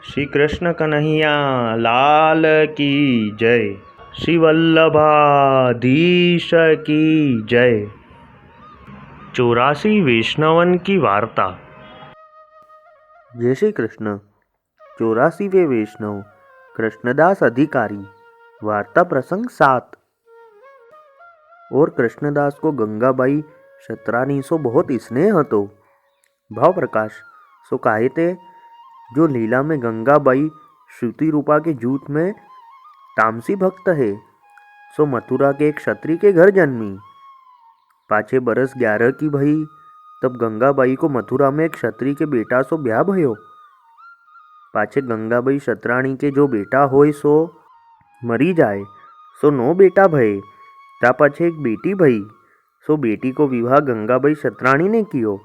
श्री कृष्ण कन्हैया लाल की जय। श्री वल्लभाधीश की जय। 84 वैष्णवन की वार्ता। जय श्री कृष्ण। 84वें वैष्णव कृष्णदास अधिकारी। वार्ता प्रसंग 7। और कृष्णदास को गंगाबाई शतरानी सो बहुत स्नेह હતો। भाव प्रकाश सो काहे ते जो लीला में गंगाबाई श्रुति रूपा के जूत में तामसी भक्त है, सो मथुरा के एक क्षत्रिय के घर जन्मी। पाछे बरस 11 की भई, तब गंगाबाई को मथुरा में एक क्षत्रिय के बेटा सो ब्याह भयो। पाछे गंगाबाई शतराणी के जो बेटा होय सो मरी जाए, सो 9 बेटा भये। ता पाछे एक बेटी भई, सो बेटी को विवाह गंगाबाई शतराणी ने कियो।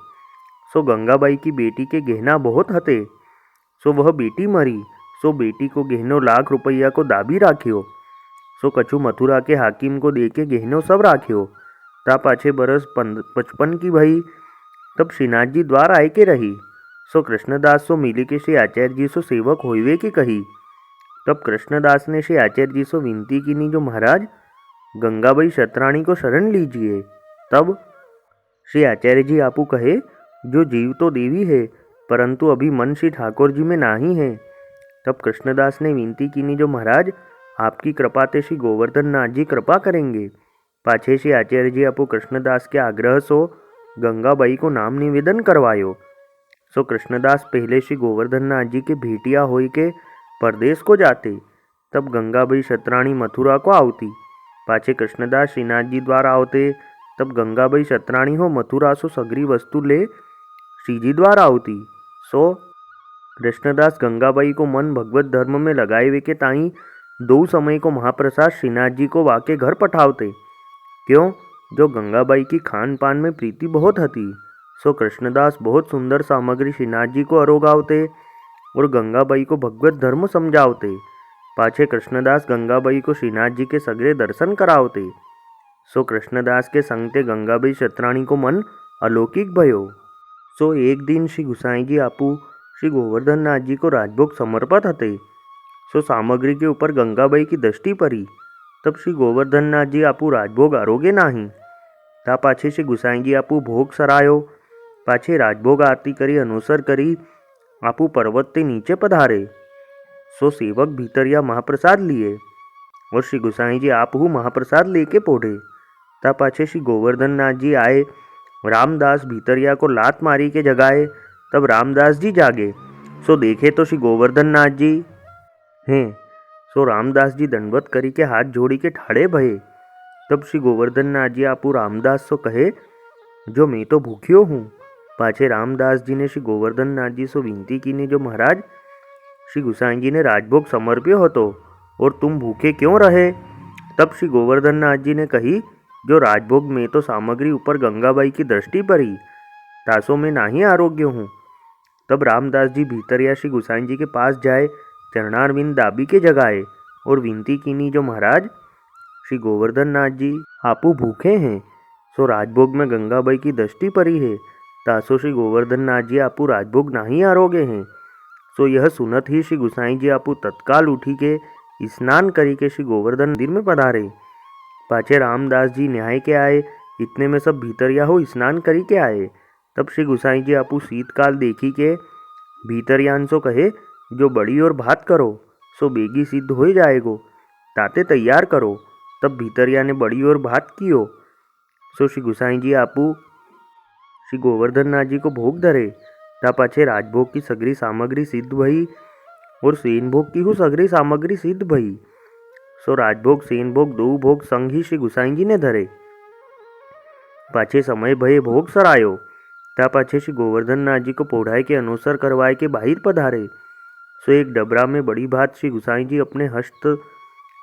सो गंगाबाई की बेटी के गहना बहुत हते, सो वह बेटी मरी, सो बेटी को गहनों 1 लाख रुपया को दाबी राख्यो। सो कछु मथुरा के हाकिम को देके गहनों सब राख्यो। ता पाछे बरस 55 की भई, तब श्रीनाथ जी द्वार आए के रही। सो कृष्णदास सो मिली के श्री आचार्य जी सो सेवक होइवे की कही। तब कृष्णदास ने श्री आचार्य जी सो विनती कीनी, जो महाराज गंगाबाई शतराणी को शरण लीजिए। तब श्री आचार्य जी आपू कहे, जो जीव तो देवी है, परंतु अभी मन श्री ठाकुर जी में नाही है। तब कृष्णदास ने विनती कीनी, जो महाराज आपकी कृपा ते श्री गोवर्धन नाथ जी कृपा करेंगे। पाछे श्री आचार्य जी आपू कृष्णदास के आग्रह सो गंगाबाई को नाम निवेदन करवायो। सो कृष्णदास पहले श्री गोवर्धन नाथ जी के भेटिया होई के परदेश को जाते। तब गंगाबाई शतराणी मथुरा को आवती। पाछे कृष्णदास श्रीनाथ जी द्वारा आवते। तब गंगाबाई शतराणी हो मथुरा सो सगरी वस्तु ले श्रीजी द्वारा आवती। सो कृष्णदास गंगाबाई को मन भगवत धर्म में लगाए वे के ताई 2 समय को महाप्रसाद श्रीनाथ जी को वाके घर पठावते। क्यों, जो गंगाबाई की खान पान में प्रीति बहुत हती। सो कृष्णदास बहुत सुंदर सामग्री श्रीनाथ जी को अरोगावते और गंगाबाई को भगवत धर्म समझावते। पाछे कृष्णदास गंगाबाई को श्रीनाथ जी के सगरे दर्शन करावते। सो कृष्णदास के संग ते गंगाबाई शतराणी को मन अलौकिक भयो। सो एक दिन श्री गुसाई जी आपू श्री गोवर्धन नाथ जी को राजभोग समर्पित हते। सो सामग्री के ऊपर गंगाबाई की दृष्टि पड़ी। तब श्री गोवर्धन नाथ जी आपू राजभोग आरोगे नाही। ता पाछे श्री गुसाई जी आपू भोग सरायो। पाछे राजभोग आरती करी अनुसर करी आपू पर्वत ते नीचे पधारे। सो सेवक भीतरिया महाप्रसाद लिए और श्री गुसाई जी आपू महाप्रसाद लेके पोढ़े। ता पाछे श्री गोवर्धन नाथ जी आए। रामदास भीतरिया को लात मारी के जगाए। तब रामदास जी जागे, सो देखे तो श्री गोवर्धन नाथ जी हैं। सो रामदास जी दंडवत करी के हाथ जोड़ी के ठाड़े भये। तब श्री गोवर्धन नाथ जी आपू रामदास सो कहे, जो मैं तो भूख्यो हूँ। पाछे रामदास जी ने श्री गोवर्धन नाथ जी सो विनती कीनी, जो महाराज श्री गुसाई जी ने राजभोग समर्प्यो हतो और तुम भूखे क्यों रहे। तब श्री गोवर्धन नाथ जी ने कही, जो राजभोग में तो सामग्री ऊपर गंगाबाई की दृष्टि पड़ी, तासो में नाही आरोग्य हूँ। तब रामदास जी भीतरिया श्री गुसाई जी के पास जाए, चरणारविंद दाबी के जगाए और विनती कीनी, जो महाराज श्री गोवर्धन नाथ जी आपू भूखे हैं, सो राजभोग में गंगाबाई की दृष्टि पड़ी है, तासो श्री गोवर्धन नाथ जी आपू राजभोग नहीं आरोगे हैं। सो यह सुनत ही श्री गुसाई जी आपू तत्काल उठी के स्नान करी के श्री गोवर्धन मंदिर में पधारे। पाछे रामदास जी न्याय के आए। इतने में सब भीतरिया हो स्नान करी के आए। तब श्री गुसाई जी आपू शीतकाल देखी के भीतरियान सो कहे, जो बड़ी और भात करो, सो बेगी सिद्ध हो जाएगो, ताते तैयार करो। तब भीतरिया ने बड़ी और भात कियो। सो श्री गुसाई जी आपू श्री गोवर्धन नाथ जी को भोग धरे। ता पाछे राजभोग की सगरी सामग्री सिद्ध भई और सेन भोग की हु सगरी सामग्री सिद्ध भई। सो राजभोग सेन भोग 2 भोग संग ही श्री गुसाई जी ने धरे। पाछे समय भये भोग सरायो। ता पाछे श्री गोवर्धन नाथ जी को पोढ़ाई के अनुसर करवाए के बाहिर पधारे। सो एक डबरा में बड़ी भात श्री गुसाई जी अपने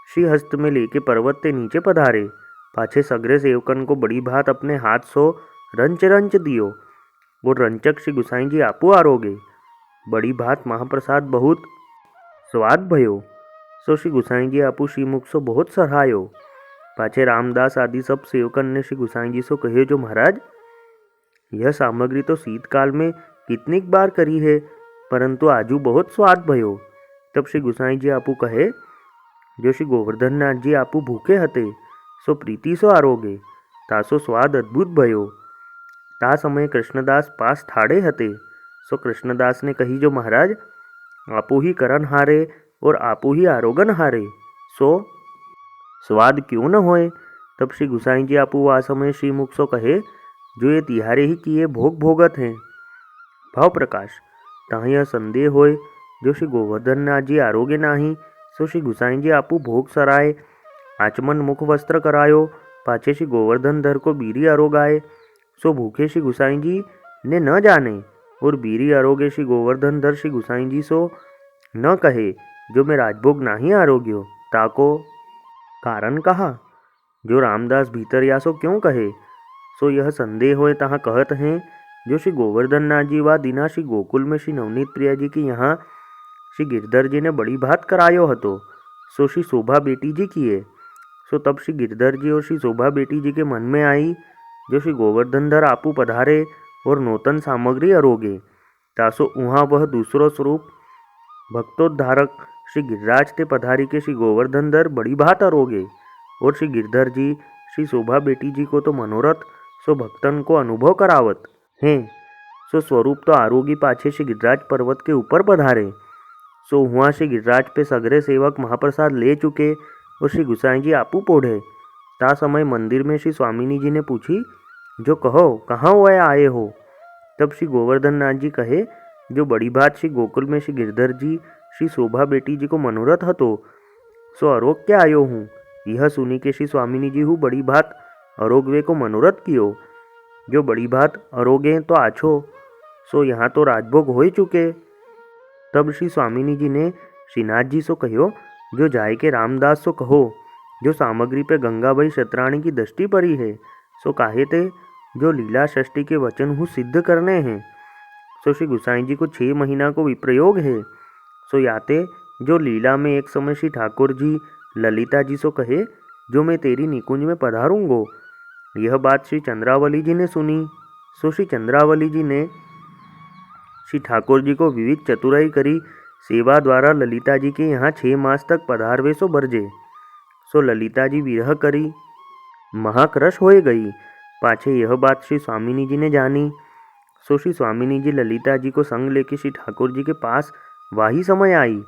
श्री हस्त में लेके पर्वत ते नीचे पधारे। पाछे सगरे सेवकन को बड़ी भात अपने हाथ सो रंच रंच दियो और रंचक श्री गुसाई जी आपू आरोगे। बड़ी भात महाप्रसाद बहुत स्वाद भयो। सो श्री गुसाई जी आपू श्रीमुख सो बहुत सराहायो। पाछे रामदास आदि सब सेवकन ने श्री गुसाई जी सो कहे, जो महाराज यह सामग्री तो शीतकाल में कितनी बार करी है, परंतु आजू बहुत स्वाद भयो। तब श्री गुसाईजी आपू कहे, जो श्री गोवर्धननाथजी आपू भूखे हते सो प्रीति सो आरोगे, तासो स्वाद अद्भुत भयो। ता समय कृष्णदास पास ठाड़े हते, सो कृष्णदास ने कही, जो महाराज आपू ही करन हारे और आपू ही आरोगन हारे, सो स्वाद क्यों न होए। तब श्री गुसाईजी आपू आ समय श्रीमुख सो कहे, जो ये तिहारे ही किए भोग भोगत हैं। भाव प्रकाश ताह यह संदेह होय, जो श्री गोवर्धननाथ जी आरोगे नाही, सो श्री गुसाईजी आपू भोग सराय आचमन मुख वस्त्र करायो, पाछे श्री गोवर्धन धर को बीरी आरोगाए, सो भूखे श्री गुसाईजी ने न जाने, और बीरी आरोगे श्री गोवर्धन धर श्री गुसाईजी सो न कहे, जो मैं राजभोग नाही आरोग्यो, ताको कारण कहा। जो रामदास भीतर या सो क्यों कहे, सो यह संदेह होए तहाँ कहत हैं, जो श्री गोवर्धननाथ जी वा दिना श्री गोकुल में श्री नवनीत प्रिया जी की यहाँ श्री गिरधर जी ने बड़ी बात करायो हतो, सो श्री शोभा बेटी जी किए। सो तब श्री गिरधर जी और श्री शोभा बेटी जी के मन में आई, जो श्री गोवर्धनधर आपू पधारे और नूतन सामग्री अरोगे, तासो उहाँ वह दूसरो स्वरूप भक्तोद्धारक श्री गिरिराज ते पधारी के श्री गोवर्धनधर बड़ी बात अरोगे, और श्री गिरधर जी श्री शोभा बेटी जी को तो मनोरथ सो भक्तन को अनुभव करावत हैं। सो स्वरूप तो आरोगी पाछे श्री गिरिराज पर्वत के ऊपर पधारे, सो हुआ श्री गिरिराज पे सगरे सेवक महाप्रसाद ले चुके और श्री गुसाई जी आपू पोढ़े। ता समय मंदिर में श्री स्वामिनी जी ने पूछी, जो कहो कहाँ हुए आए हो। तब श्री गोवर्धननाथ जी कहे, जो बड़ी बात श्री गोकुल में श्री गिरधर जी श्री शोभा बेटी जी को मनोरथ हतो, सो अरोग के आयो हूँ। यह सुनी के श्री स्वामिनी जी हूँ बड़ी बात अरोगवे को मनोरथ कियो, जो बड़ी बात अरोगे तो आछो, सो यहाँ तो राजभोग हो चुके। तब श्री स्वामिनी जी ने श्रीनाथ जी सो कहो, जो जाय के रामदास सो कहो, जो सामग्री पे गंगाबाई शतराणी की दृष्टि पड़ी है, सो काहे ते जो लीला षष्ठी के वचन हूँ सिद्ध करने हैं। सो श्री गुसाई जी को 6 महीना को विप्रयोग है, सो याते जो लीला में एक समय श्री ठाकुर जी ललिता जी सो कहे, जो मैं तेरी निकुंज में पधारूंगो। यह बात श्री चंद्रावली जी ने सुनी, सो श्री चंद्रावली जी ने श्री ठाकुर जी को विविध चतुराई करी सेवा द्वारा ललिता जी के यहाँ 6 मास तक पधारवे सो बरजे। सो ललिता जी विरह करी महाक्रश हो गई। पाछे यह बात श्री स्वामिनी जी ने जानी, सो श्री स्वामिनी जी ललिता जी को संग लेके श्री ठाकुर जी के पास वाही समय आई,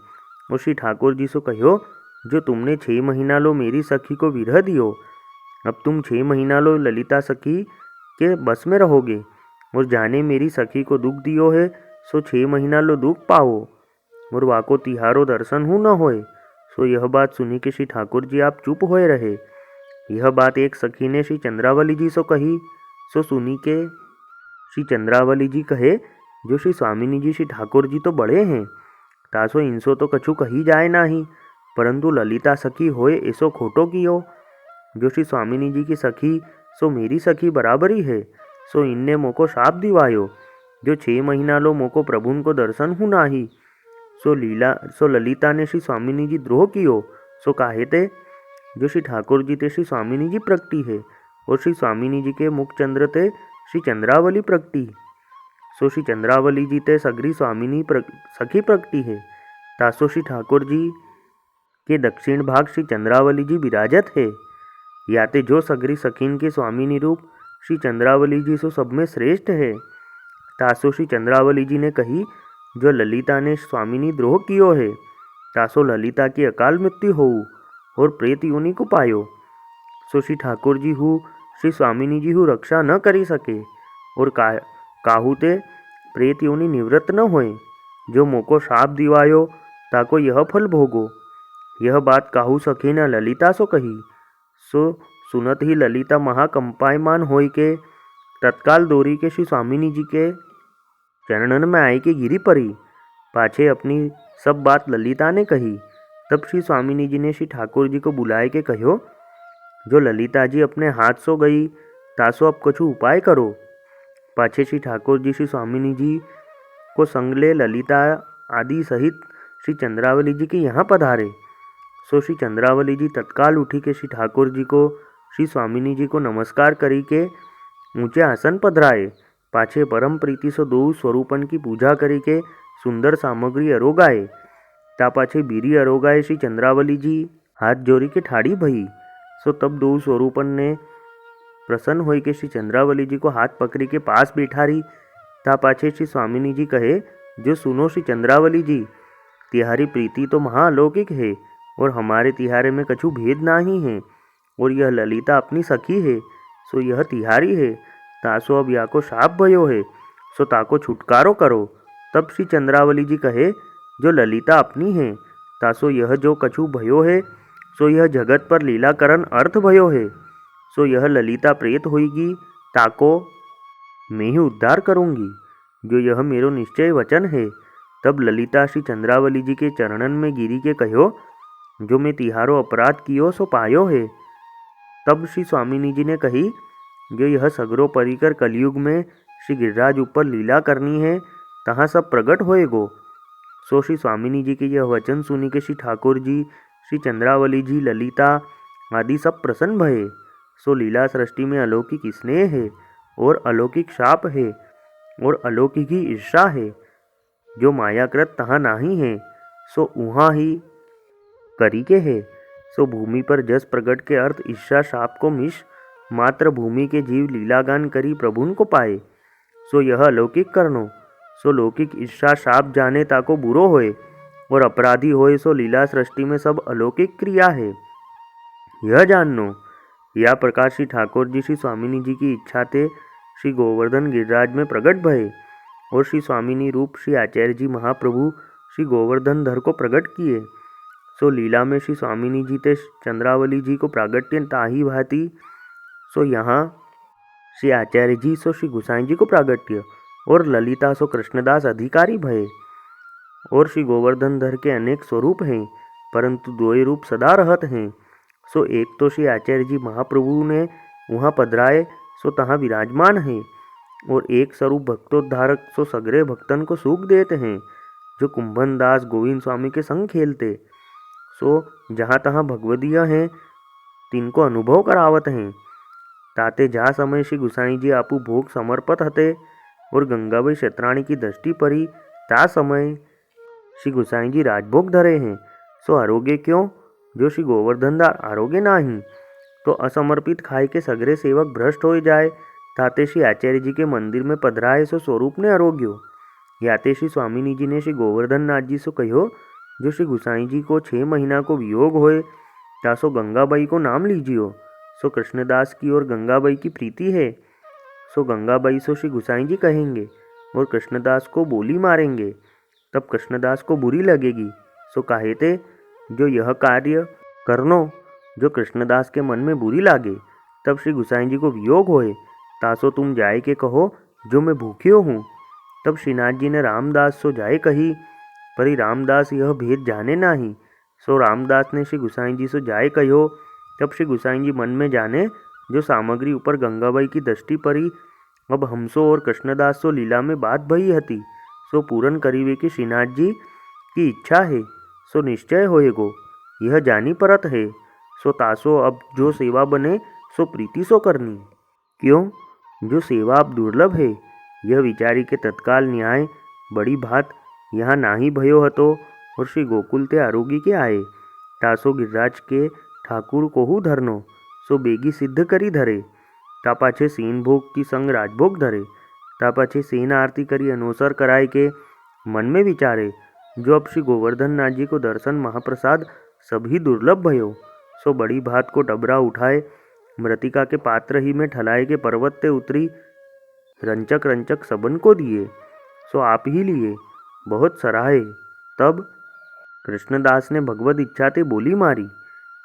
और श्री ठाकुर जी सो कहो, जो तुमने 6 महीना लो मेरी सखी को विरह दियो, अब तुम 6 महीना लो ललिता सखी के बस में रहोगे, और जाने मेरी सखी को दुख दियो है, सो 6 महीना लो दुख पाओ, और वाको तिहारो दर्शन हूँ न होए। सो यह बात सुनी कि श्री ठाकुर जी आप चुप होए रहे। यह बात एक सखी ने श्री चंद्रावली जी सो कही, सो सुनी के श्री चंद्रावली जी कहे, जो श्री स्वामिनी जी श्री ठाकुर जी तो बड़े हैं, तासो इनसो तो कछु कही जाए नाही, परंतु ललिता सखी होए ऐसो खोटो कियो। जो श्री स्वामिनी जी की सखी सो मेरी सखी बराबरी है, सो इनने मोको शाप दिवायो, जो 6 महीना लो मोको प्रभुन को दर्शन हूँ नाही। सो ललिता ने श्री स्वामिनी जी द्रोह कियो, सो काहे ते जो श्री ठाकुर जी ते श्री स्वामिनी जी प्रगटी है, और श्री स्वामिनी जी के मुख चंद्र ते श्री चंद्रावली प्रगटी। सो श्री चंद्रावली जी ते सगरी स्वामिनी सखी प्रगटी है, तासो श्री ठाकुर जी के दक्षिण भाग श्री चंद्रावली जी विराजत है। याते जो सगरी सखीन के स्वामिनी रूप श्री चंद्रावली जी सो सब में श्रेष्ठ है। तासो श्री चंद्रावली जी ने कही, जो ललिता ने स्वामिनी द्रोह कियो है, तासो ललिता की अकाल मृत्यु होऊ और प्रेत योनि को पायो। सो श्री ठाकुर जी हूँ श्री स्वामिनी जी हूँ रक्षा न करी सके, और काहू ते प्रेत योनि निवृत्त न होए, जो मोको शाप दिवायो ताको यह फल भोगो। यह बात काहू सखी न ललिता सो कही। सो सुनत ही ललिता महाकंपायमान होई के तत्काल दौरी के श्री स्वामिनी जी के चरणन में आई के गिरी पड़ी। पाछे अपनी सब बात ललिता ने कही। तब श्री स्वामिनी जी ने श्री ठाकुर जी को बुलाए के कहो, जो ललिता जी अपने हाथ सो गई, तासो अब कछु उपाय करो। पाछे श्री ठाकुर जी श्री स्वामिनी जी को संगले ललिता आदि सहित श्री चंद्रावली जी के यहाँ पधारे। सो श्री चंद्रावली जी तत्काल उठी के श्री ठाकुर जी को श्री स्वामिनी जी को नमस्कार करी के ऊंचे आसन पधराए। पाछे परम प्रीति सो दो स्वरूपन की पूजा करी के सुंदर सामग्री अरोगाए। ता पाछे बीरी अरोगाए श्री चंद्रावली जी हाथ जोड़ी के ठाड़ी भई। सो तब दो स्वरूपन ने प्रसन्न होई के श्री चंद्रावली जी को हाथ पकड़ी के पास बैठारी। ता पाछे श्री स्वामिनी जी कहे, जो सुनो श्री चंद्रावली जी, तिहारी प्रीति तो महाअलौकिक है और हमारे तिहारे में कछु भेद नहीं है, और यह ललिता अपनी सखी है, सो यह तिहारी है। तासो अब या को शाप भयो है, सो ताको छुटकारो करो। तब श्री चंद्रावली जी कहे, जो ललिता अपनी है, तासो यह जो कछु भयो है, सो यह जगत पर लीलाकरण अर्थ भयो है। सो यह ललिता प्रेत होगी, ताको मैं ही उद्धार करूंगी, जो यह मेरो निश्चय वचन है। तब ललिता श्री चंद्रावली जी के चरणन में गिरी के कहो, जो मैं तिहारो अपराध कियो सो पायो है। तब श्री स्वामिनी जी ने कही, जो यह सगरो परिकर कलयुग में श्री गिरिराज ऊपर लीला करनी है, तहाँ सब प्रकट होएगो। सो श्री स्वामिनी जी के यह वचन सुनी के श्री ठाकुर जी, श्री चंद्रावली जी, ललिता आदि सब प्रसन्न भये। सो लीला सृष्टि में अलौकिक स्नेह है और अलौकिक शाप है और अलौकिक ही ईर्षा है, जो मायाकृत तहाँ नहीं है, सो उहाँ ही करी के है। सो भूमि पर जस प्रगट के अर्थ ईर्षा शाप को मिश मात्र भूमि के जीव लीलागान करी प्रभुन को पाए। सो यह अलौकिक करनो, सो लौकिक ईर्षा शाप जाने ताको बुरो होए और अपराधी होए, सो लीला सृष्टि में सब अलौकिक क्रिया है, यह जाननो। यह प्रकार श्री ठाकुर जी श्री स्वामिनी जी की इच्छा थे श्री गोवर्धन गिरिराज में प्रकट भये और श्री स्वामिनी रूप श्री आचार्य जी महाप्रभु श्री गोवर्धन धर को प्रकट किए। सो लीला में श्री स्वामिनी जी ते चंद्रावली जी को प्रागट्य ताही भांति, सो यहाँ श्री आचार्य जी सो श्री गोसाई जी को प्रागट्य और ललिता सो कृष्णदास अधिकारी भये। और श्री गोवर्धन धर के अनेक स्वरूप हैं, परंतु दो ही रूप सदा रहत हैं। सो एक तो श्री आचार्य जी महाप्रभु ने वहाँ पधराए, सो तहाँ विराजमान है, और एक स्वरूप भक्तोद्धारक सो सगरे भक्तन को सुख देते हैं, जो कुंभन दास गोविंद स्वामी के संग खेलते। सो जहाँ तहाँ भगवदीय हैं, तिनको अनुभव करावत हैं। ताते जा समय श्री गुसाई जी आपू भोग समर्पत हते और गंगाबाई क्षेत्राणी की दृष्टि परी, ता समय श्री गुसाई जी राजभोग धरे हैं। सो आरोग्य क्यों, जो श्री गोवर्धनदार आरोग्य नाही, तो असमर्पित खाए के सगरे सेवक भ्रष्ट हो जाए। ताते श्री आचार्य जी के मंदिर में पधराए, सो स्वरूप ने आरोग्यो। याते श्री स्वामिनी जी ने श्री गोवर्धन नाथ जी से कहो, जो श्री गुसाई जी को 6 महीना को वियोग होए, तासो गंगाबाई को नाम लीजियो। सो कृष्णदास की और गंगाबाई की प्रीति है, सो गंगाबाई सो श्री गुसाई जी कहेंगे और कृष्णदास को बोली मारेंगे। तब कृष्णदास को बुरी लगेगी, सो कहेते, जो यह कार्य करनो जो कृष्णदास के मन में बुरी लागे। तब श्री गुसाई जी को वियोग होए, तासो तुम जाए के कहो, जो मैं भूखियो हूँ। तब श्रीनाथ जी ने रामदास सो जाए कही, परी रामदास यह भेद जाने नाही। सो रामदास ने श्री गुसाई जी सो जाए कहो। तब श्री गुसाई जी मन में जाने, जो सामग्री ऊपर गंगाबाई की दृष्टि परी, अब हमसो और कृष्णदास सो लीला में बात भई हती, सो पूरन करीवे की श्रीनाथ जी की इच्छा है, सो निश्चय होएगो, यह जानी परत है। सो तासो अब जो सेवा बने, सो प्रीति सो करनी। क्यों, जो सेवा अब दुर्लभ है, यह विचारी के तत्काल न्याय बड़ी बात यहाँ नाही भयो हतो और श्री गोकुल ते आरोगी के आए। तासो गिरिराज के ठाकुर कोहू धरनो, सो बेगी सिद्ध करी धरे। ता पाछे सेन भोग की संग राजभोग धरे। ता पाछे सेन आरती करी अनुसर कराए के मन में विचारे, जो अब श्री गोवर्धन नाथ जी को दर्शन महाप्रसाद सभी दुर्लभ भयो। सो बड़ी भात को डबरा उठाए, मृतिका के पात्र ही में ठलाए के पर्वत ते उतरी, रंचक रंचक सबन को दिए। सो आप ही लिए, बहुत सराहे। तब कृष्णदास ने भगवत इच्छा ते बोली मारी,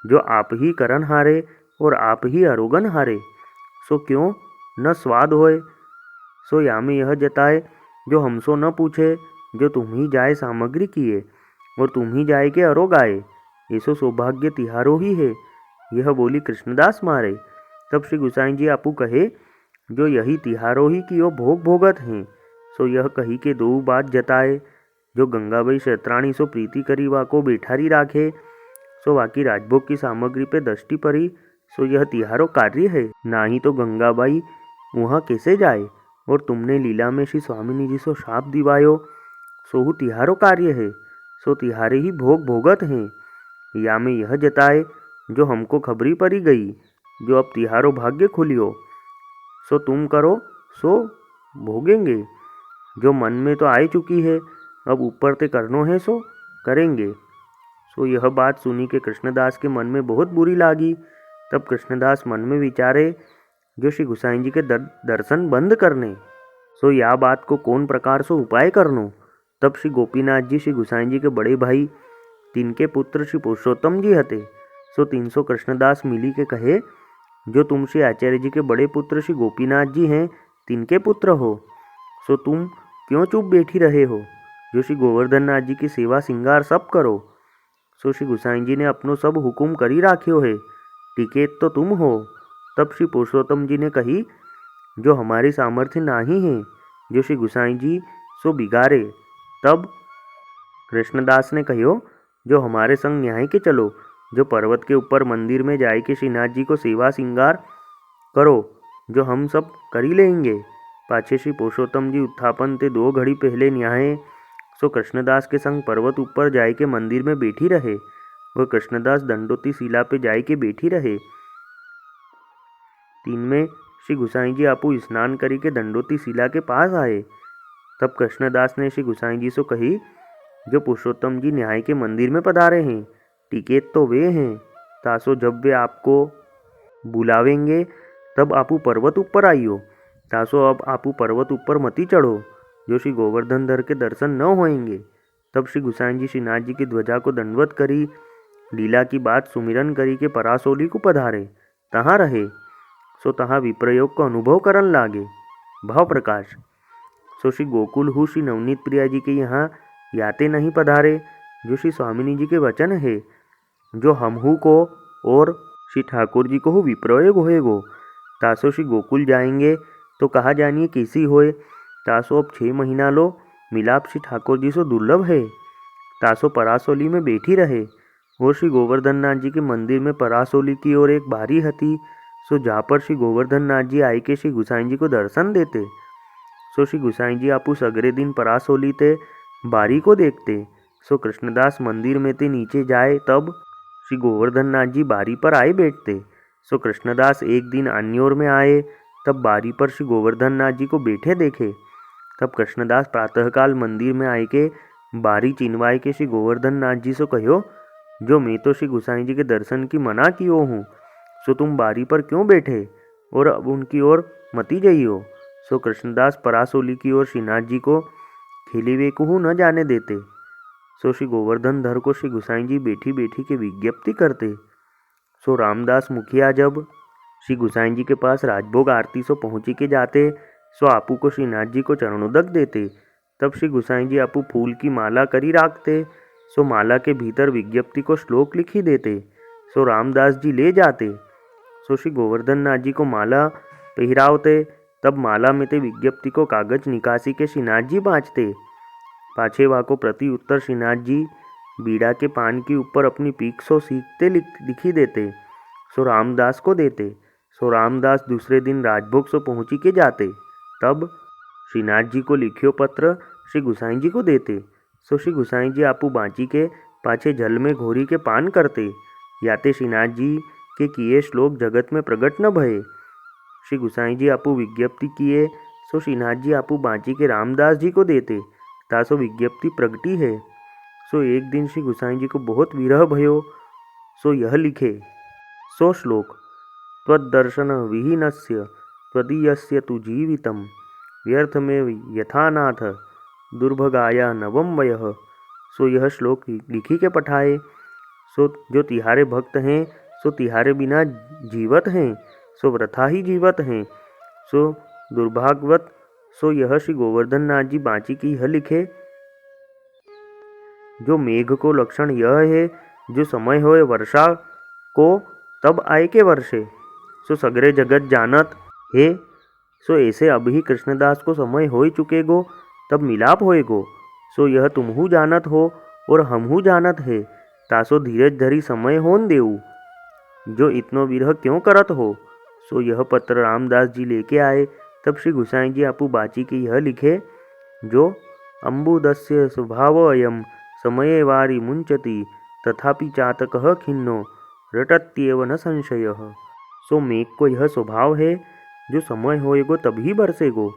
जो आप ही करन हारे और आप ही आरोगन हारे। सो क्यों न स्वाद होए। सो या में यह जताए, जो हमसो न पूछे, जो तुम ही जाए सामग्री किए और तुम ही जाए के आरोग आए, ऐसो सौभाग्य तिहारो ही है। यह बोली कृष्णदास मारे। तब श्री गुसाई जी आपू कहे, जो यही तिहारो ही की ओ भोग भोगत हैं। सो यह कही के दो बात जताए, जो गंगाबाई क्षेत्राणी सो प्रीति करी वाको बैठारी राखे, सो वाकी राजभोग की सामग्री पे दृष्टि परी, सो यह तिहारो कार्य है। नाही तो गंगाबाई वहाँ कैसे जाए, और तुमने लीला में श्री स्वामिनी जी सो शाप दिवायो, सोहु तिहारो कार्य है। सो तिहारे ही भोग भोगत हैं। या में यह जताए जो हमको खबरी पड़ी गई, जो अब तिहारो भाग्य खुलियो। सो तुम करो सो भोगेंगे, जो मन में तो आई चुकी है, अब ऊपर ते करनो है सो करेंगे। सो यह बात सुनी के कृष्णदास के मन में बहुत बुरी लागी। तब कृष्णदास मन में विचारे जो श्री गुसाई जी के दर्शन बंद करने, सो या बात को कौन प्रकार से उपाय करनो। तब श्री गोपीनाथ जी श्री गुसाई जी के बड़े भाई तिनके पुत्र श्री पुरुषोत्तम जी हते। सो 300 कृष्णदास मिली के कहे जो तुम श्री आचार्य जी के बड़े पुत्र श्री गोपीनाथ जी हैं, तिनके पुत्र हो, सो तुम क्यों चुप बैठी रहे हो, जो श्री गोवर्धन नाथ जी की सेवा सिंगार सब करो। सो श्री गुसाई जी ने अपनो सब हुकुम करी राख्यो है, टिकेत तो तुम हो। तब श्री पुरुषोत्तम जी ने कही जो हमारी सामर्थ्य नाही है, जो श्री गुसाई जी सो बिगारे। तब कृष्णदास ने कहो जो हमारे संग न्याय के चलो, जो पर्वत के ऊपर मंदिर में जाए के श्रीनाथ जी को सेवा सिंगार करो, जो हम सब करी लेंगे। पाछे श्री पुरुषोत्तम जी उत्थापन ते 2 घड़ी पहले न्याय। सो कृष्णदास के संग पर्वत ऊपर जाए के मंदिर में बैठी रहे। वह कृष्णदास दंडोती शिला पे जाए के बैठी रहे। 3 में श्री गुसाई जी आपू स्नान करी के दंडोती शिला के पास आए। तब कृष्णदास ने श्री गुसाई जी से कही जो पुरुषोत्तम जी न्याय के मंदिर में पधारे हैं, टिकेत तो वे हैं, तासो जब वे आपको बुलावेंगे तब आपू पर्वत ऊपर आइयो। तासो अब आपू पर्वत ऊपर मती चढ़ो, जो श्री गोवर्धन धर के दर्शन न होएंगे। तब श्री गुसाई जी श्रीनाथ जी की ध्वजा को दंडवत करी, लीला की बात सुमिरन करी के परासोली को पधारे, तहाँ रहे। सो तहाँ विप्रयोग को अनुभव करन लागे। भाव प्रकाश। सो श्री गोकुल हु श्री नवनीत प्रिया जी के यहाँ याते नहीं पधारे, जो श्री स्वामिनी जी के वचन है, जो हमहू को और श्री ठाकुर जी को हो विप्रयोग होएगो। तासो श्री गोकुल जाएंगे तो कहा जानिए कैसी होए। तासो अब 6 महीना लो मिलाप श्री ठाकुर जी से दुर्लभ है। तासो परासोली में बैठी रहे और श्री गोवर्धन नाथ जी के मंदिर में परासोली की ओर एक बारी हती। सो जहाँ पर श्री गोवर्धन नाथ जी आई के श्री गुसाई जी को दर्शन देते। सो श्री गुसाई जी आपू सगरे दिन परासोली ते बारी को देखते। सो कृष्णदास मंदिर में ते नीचे जाए, तब श्री गोवर्धन नाथ जी बारी पर आए बैठते। सो कृष्णदास एक दिन अन्योर में आए, तब बारी पर श्री गोवर्धन नाथ जी को बैठे देखे। तब कृष्णदास प्रातःकाल मंदिर में आए के बारी चिनवाए के श्री गोवर्धन नाथ जी से कहो जो मैं तो श्री गुसाई जी के दर्शन की मना कियो हूँ, सो तुम बारी पर क्यों बैठे और अब उनकी ओर मती जाइयो। सो कृष्णदास परासोली की ओर श्रीनाथ जी को खेलीवे को न जाने देते। सो श्री गोवर्धन धर को श्री गुसाई जी बैठी बैठी के विज्ञप्ति करते। सो रामदास मुखिया जब श्री गुसाई जी के पास राजभोग आरती सो पहुँची के जाते, सो आपू को श्रीनाथ जी को चरणोदक देते। तब श्री गुसाई जी आपू फूल की माला करी राखते। सो माला के भीतर विज्ञप्ति को श्लोक लिखी देते। सो रामदास जी ले जाते। सो श्री गोवर्धन नाथ जी को माला पहरावते। तब माला में ते विज्ञप्ति को कागज निकासी के श्रीनाथ जी बाँचते। पाछे वाको प्रति उत्तर श्रीनाथ जी बीड़ा के पान के ऊपर अपनी पीक सो सीखते लिखी देते। सो रामदास को देते। सो रामदास दूसरे दिन राजभोग सो पहुँची के जाते। तब श्रीनाथ जी को लिखियो पत्र श्री गुसाई जी को देते। सो श्री गुसाई जी आपू बाँची के पाछे जल में घोरी के पान करते। याते श्रीनाथ जी के किए श्लोक जगत में प्रगट न भये। श्री गुसाई जी आपू विज्ञप्ति किए, सो श्रीनाथ जी आपू बाँची के रामदास जी को देते। तासो विज्ञप्ति प्रगटी है। सो एक दिन श्री गुसाई जी को बहुत विरह भयो। सो यह लिखे सो श्लोक त्वद्दर्शन विहीनस्य त्वदीयस्य तु जीवितम व्यर्थ में यथानाथ दुर्भगाया नवम वयः। सो यह श्लोक लिखी के पठाए। सो जो तिहारे भक्त हैं सो तिहारे बिना जीवत हैं, सो वृथा ही जीवत हैं। सो दुर्भाग्यवत सो यह श्री गोवर्धन नाथ जी बाँची की यह लिखे जो मेघ को लक्षण यह है, जो समय होए वर्षा को तब आए के वर्षे। सो सगरे जगत जानत है। सो ऐसे अभी कृष्णदास को समय हो चुकेगो, तब मिलाप होएगो। सो यह तुमहू जानत हो और हमहू जानत है। तासो धीरज धरी समय होन देऊ, जो इतनो विरह क्यों करत हो। सो यह पत्र रामदास जी लेके आए। तब श्री गुसाई जी आपू बाची के यह लिखे जो अम्बुदस्य स्वभाव अयम समये वारि मुंचति तथापि चातकः खिन्नो रटत्येव न संशयः। सो मेघ को यह स्वभाव है, जो समय होएगो तभी बरसेगो,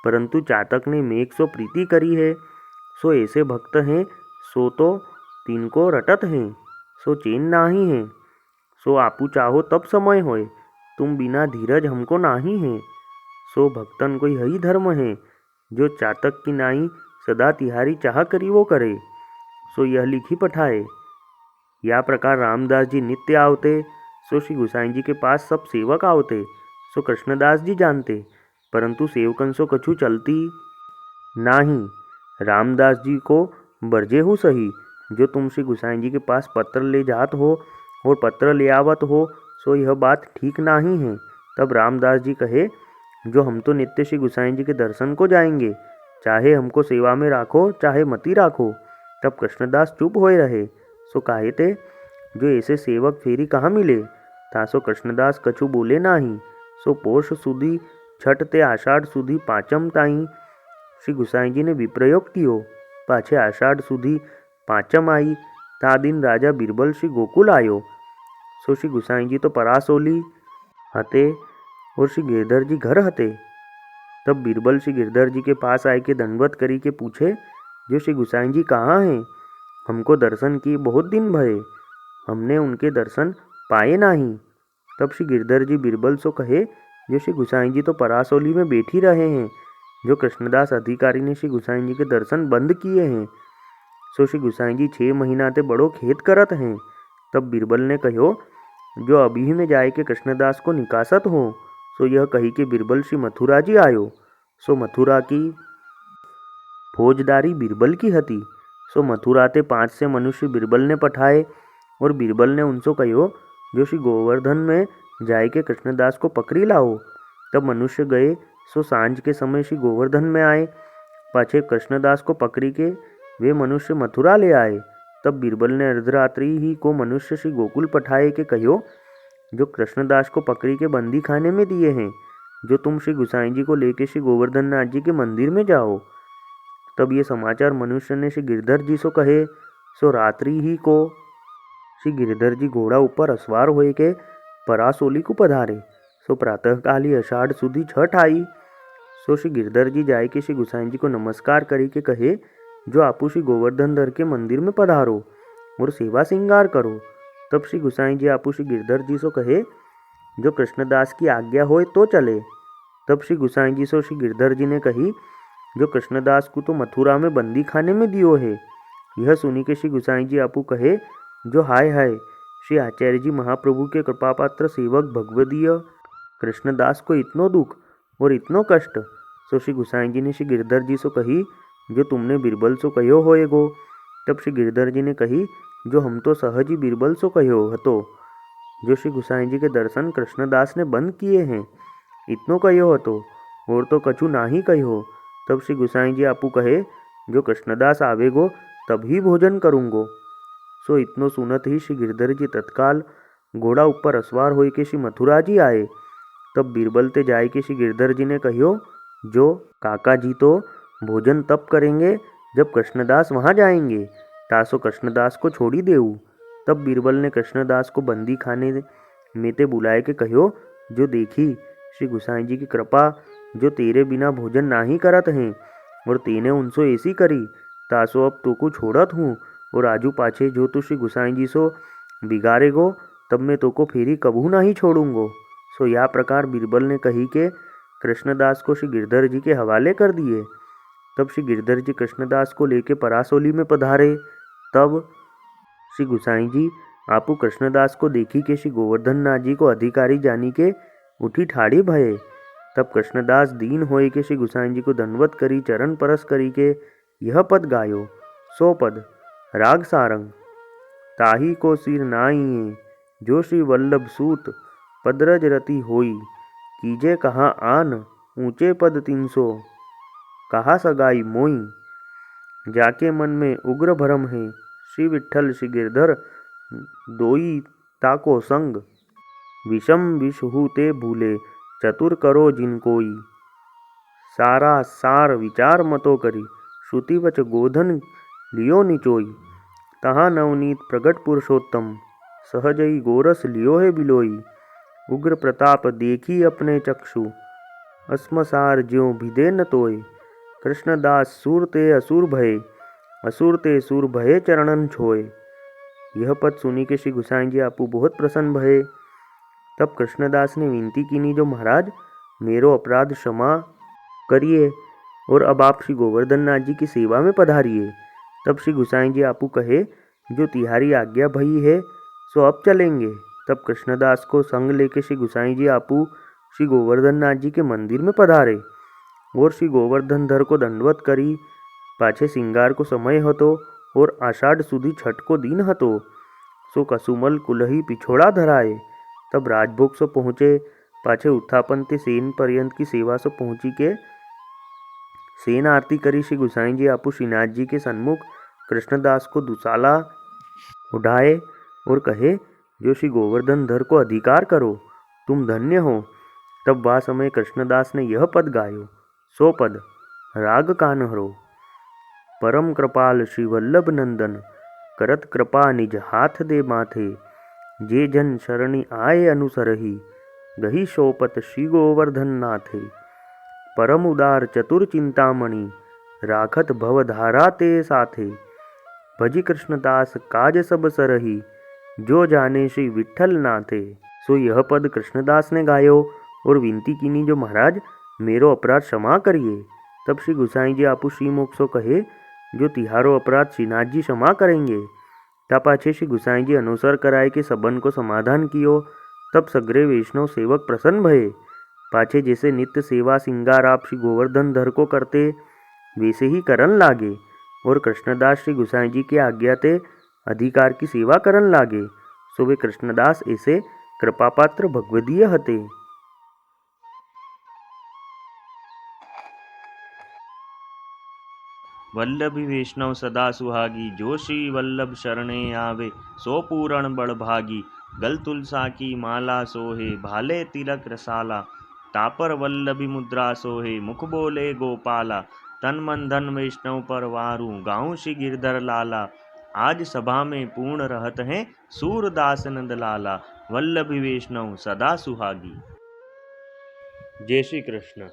परंतु चातक ने मेघ सो प्रीति करी है। सो ऐसे भक्त हैं, सो तो तिनको रटत हैं, सो चैन नाही है। सो आपू चाहो तब समय होए, तुम बिना धीरज हमको नाही है। सो भक्तन को यही धर्म है, जो चातक की नाई सदा तिहारी चाह करी वो करे। सो यह लिखी पठाए। या प्रकार रामदास जी नित्य आवते, सो श्री गुसाई जी के पास सब सेवक आवते। सो कृष्णदास जी जानते, परंतु सेवकन सो कछु चलती नाही। रामदास जी को बरजे हूँ सही, जो तुम श्री गुसाई जी के पास पत्र ले जात हो और पत्र ले आवत हो, सो यह बात ठीक नहीं है। तब रामदास जी कहे, जो हम तो नित्य श्री गुसाई जी के दर्शन को जाएंगे, चाहे हमको सेवा में राखो चाहे मती राखो। तब कृष्णदास चुप होए रहे। सो काहे थे, जो ऐसे सेवक फेरी कहाँ मिले। तासो कृष्णदास कछु बोले नाही। सो पोष सुधी छठ ते आषाढ़ सुधी पाचम ताई श्री गुसाई जी ने विप्रयोग कियो। पाछे आषाढ़ सुधी पाचम आई, ता दिन राजा बीरबल श्री गोकुल आयो। सो श्री गुसाई जी तो परासोली हते और श्री गिरधर जी घर हते। तब बीरबल श्री गिरधर जी के पास आए के दंडवत करी के पूछे, जो श्री गुसाई जी कहाँ हैं, हमको दर्शन किए बहुत दिन भये, हमने उनके दर्शन पाए नहीं। तब श्री गिरधर जी बीरबल सो कहे, जो श्री गुसाई जी तो परासोली में बैठी रहे हैं, जो कृष्णदास अधिकारी ने श्री गुसाई जी के दर्शन बंद किए हैं। सो श्री गुसाई जी 6 महीना ते बड़ो खेत करत हैं। तब बीरबल ने कहो, जो अभी में जाए के कृष्णदास को निकासत हो। सो यह कही के बीरबल श्री मथुरा जी आयो। सो मथुरा की फौजदारी बीरबल की हती। सो मथुरा ते 5 से मनुष्य बीरबल ने पठाए और बीरबल ने उनसे कहो, जो श्री गोवर्धन में जाए के कृष्णदास को पकड़ी लाओ। तब मनुष्य गए। सो सांझ के समय श्री गोवर्धन में आए। पाछे कृष्णदास को पकड़ी के वे मनुष्य मथुरा ले आए। तब बीरबल ने अर्धरात्रि ही को मनुष्य श्री गोकुल पठाए के कहो, जो कृष्णदास को पकड़ी के बंदी खाने में दिए हैं, जो तुम श्री गुसाई जी को लेके श्री गोवर्धन नाथ जी के मंदिर में जाओ। तब ये समाचार मनुष्य ने श्री गिरधर जी सो कहे। सो रात्रि ही को श्री गिरधर जी घोड़ा ऊपर असवार होए के परासोली को पधारे। सो प्रातःकाली आषाढ़ सुधी छठ आई। सो श्री गिरधर जी जाए के श्री गुसाई जी को नमस्कार करी के कहे, जो आपू श्री गोवर्धन धर के मंदिर में पधारो और सेवा श्रृंगार करो। तब श्री गुसाई जी आपू श्री गिरधर जी सो कहे, जो कृष्णदास की आज्ञा होए तो चले। तब श्री गुसाई जी सो श्री गिरधर जी ने कही, जो कृष्णदास को तो मथुरा में बंदी खाने में दियो है। यह सुनी के श्री गुसाई जी आपू कहे, जो हाय हाय, श्री आचार्य जी महाप्रभु के कृपापात्र सेवक भगवदीय कृष्णदास को इतनो दुख और इतनो कष्ट। सो श्री गुसाई जी ने श्री गिरधर जी सो कही, जो तुमने बीरबल सो कहो होएगो। तब श्री गिरधर जी ने कही, जो हम तो सहज ही बीरबल सो कहो हतो, जो श्री गुसाई जी के दर्शन कृष्णदास ने बंद किए हैं, इतनो कहो हतो और तो कछु नाही कहो। तब श्री गुसाई जी आपू कहे, जो कृष्णदास आवेगो तभी भोजन करूँगो। सो इतनो सुनत ही श्री गिरधर जी तत्काल घोड़ा ऊपर असवार होए के श्री मथुरा जी आए। तब बीरबल ते जाए के श्री गिरधर जी ने कहो, जो काका जी तो भोजन तब करेंगे जब कृष्णदास वहाँ जाएंगे, तासो कृष्णदास को छोड़ी देऊ। तब बीरबल ने कृष्णदास को बंदी खाने में ते बुलाए के कहो, जो देखी श्री गुसाई जी की कृपा, जो तेरे बिना भोजन नाही करत हैं और तेने उनसो ऐसी करी, तासो अब तो को छोड़त हूँ और आजू पाछे जो तू श्री गुसाई जी सो बिगाड़ेगो, तब मैं तो को फेरी कबू नहीं छोड़ूंगो। सो या प्रकार बीरबल ने कही के कृष्णदास को श्री गिरधर जी के हवाले कर दिए। तब श्री गिरधर जी कृष्णदास को लेके परासोली में पधारे। तब श्री गुसाई जी आपू कृष्णदास को देखी के श्री गोवर्धन नाथ जी को अधिकारी जानी के उठी ठाड़ी भये। तब कृष्णदास दीन होए के श्री गुसाई जी को दंडवत करी चरण परस करी के यह पद गायो। सो पद राग सारंग। ताही को सिर नाइए, जो श्री वल्लभ सूत पदरज रति होई, कीजे कहाँ आन ऊंचे पद 300, कहा सगाई मोई। जाके मन में उग्र भरम है, श्री विठ्ठल श्री गिरधर दोई ताको संग, विषम विषहु ते भूले चतुर करो जिन कोई। सारा सार विचार मतो करी, श्रुति वच गोधन लियो निचोई। तहाँ नवनीत प्रगट पुरुषोत्तम, सहजई गोरस लियो है बिलोई। उग्र प्रताप देखी अपने चक्षु, अस्मसार ज्यों भिदे न तोय। कृष्णदास सूर ते असुर भये, असुर ते सुर भये चरणन छोय। यह पद सुनी के श्री गुसाई जी आपू बहुत प्रसन्न भये। तब कृष्णदास ने विनती कीनी, जो महाराज मेरो अपराध क्षमा करिए और अब आप श्री गोवर्धन नाथ जी की सेवा में पधारिए। तब श्री गुसाई जी आपू कहे, जो तिहारी आज्ञा भई है सो अब चलेंगे। तब कृष्णदास को संग लेके श्री गुसाई जी आपू श्री गोवर्धन नाथ जी के मंदिर में पधारे और श्री गोवर्धन धर को दंडवत करी। पाछे सिंगार को समय हतो और आषाढ़ सुधी छठ को दिन हतो, सो कसुमल कुलही पिछोड़ा धराए। तब राजभोग सो पहुँचे, पाछे उत्थापन ते सेन पर्यंत की सेवा सो पहुँची के सेन आरती करी। श्री गुसाई जी आपू श्रीनाथ जी के सन्मुख कृष्णदास को दुसाला उठाए और कहे, जो श्री गोवर्धन धर को अधिकार करो, तुम धन्य हो। तब वह समय कृष्णदास ने यह पद गायो, सो पद राग कान्हरो। परम कृपाल श्री वल्लभ नंदन, करत कृपा निज हाथ दे माथे। जे जन शरणी आए अनुसरही, गही शोपत श्री गोवर्धन नाथे। परम उदार चतुर चिंतामणि, राखत भवधारा ते साथे। भजी कृष्णदास काज सब सरही, जो जाने श्री विठ्ठल नाथे। सो यह पद कृष्णदास ने गायो और विनती कीनी, जो महाराज मेरो अपराध क्षमा करिए। तब श्री गुसाई जी आपू श्रीमुख सो कहे, जो तिहारो अपराध श्रीनाथ जी क्षमा करेंगे। ता पाछे श्री गुसाई जी अनुसर कराए के सबन को समाधान कियो। तब सगरे वैष्णव सेवक प्रसन्न भये। पाछे जैसे नित्य सेवा सिंगार आप श्री गोवर्धन धर को करते, वैसे ही करन लागे और कृष्णदास श्री गुसाई जी के आज्ञा ते अधिकार की सेवा करन लागे। सो वे कृष्णदास ऐसे कृपापात्र भगवदीय हते। वल्लभी वैष्णव सदा सुहागी, जो श्री वल्लभ शरणे आवे, सो पूरण बड़ भागी। गल तुलसा की माला सोहे, भाले तिलक रसाला। तापर वल्लभी मुद्रा सोहे, मुख बोले गोपाला। तन मन धन वैष्णव पर वारू, गाऊं श्री गिरधर लाला। आज सभा में पूर्ण रहत हैं, सूरदास नंद लाला। वल्लभी वैष्णव सदा सुहागी। जय श्री कृष्ण।